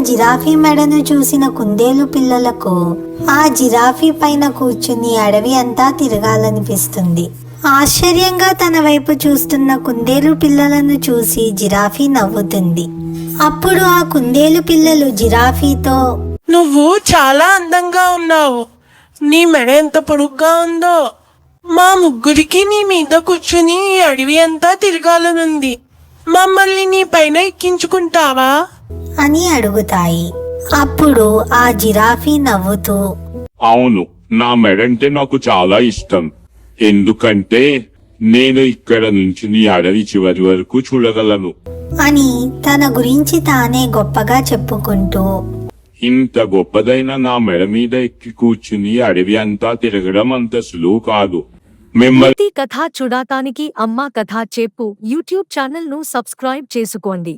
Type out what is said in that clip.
Giraffe మెడను చూసిన కుందేలు పిల్లలకు ఆ జిరాఫీ పైన కూర్చుని అడవి అంతా తిరగాలనిపిస్తుంది. ఆశ్చర్యంగా తన వైపు చూస్తున్న కుందేలు పిల్లలను చూసి జిరాఫీ నవ్వుతుంది. అప్పుడు ఆ కుందేలు పిల్లలు జిరాఫీతో, నువ్వు చాలా అందంగా ఉన్నావు. నీ మెడ ఎంత పొడుగ్గా ఉందో. మా ముగ్గురికి నీ మీద కూర్చుని అడవి అంతా తిరగాలనుంది. మమ్మల్ని నీ పైన ఎక్కించుకుంటావా అని అడుగుతాయి. అప్పుడు ఆ జిరాఫీ నవ్వుతూ, అవును, నా మెడంటే నాకు చాలా ఇష్టం. ఎందుకంటే నేను ఇక్కడ నుంచి నీ అడవి చివరి వరకు చూడగలను అని తన గురించి తానే గొప్పగా చెప్పుకుంటూ, ఇంత గొప్పదైన నా మెడ మీద ఎక్కి కూర్చుని అడవి అంతా తిరగడం అంత సులువు కాదు. మిమ్మల్ని పూర్తి కథ చూడటానికి అమ్మ కథ చెప్పు యూట్యూబ్ ఛానల్ ను సబ్స్క్రైబ్ చేసుకోండి.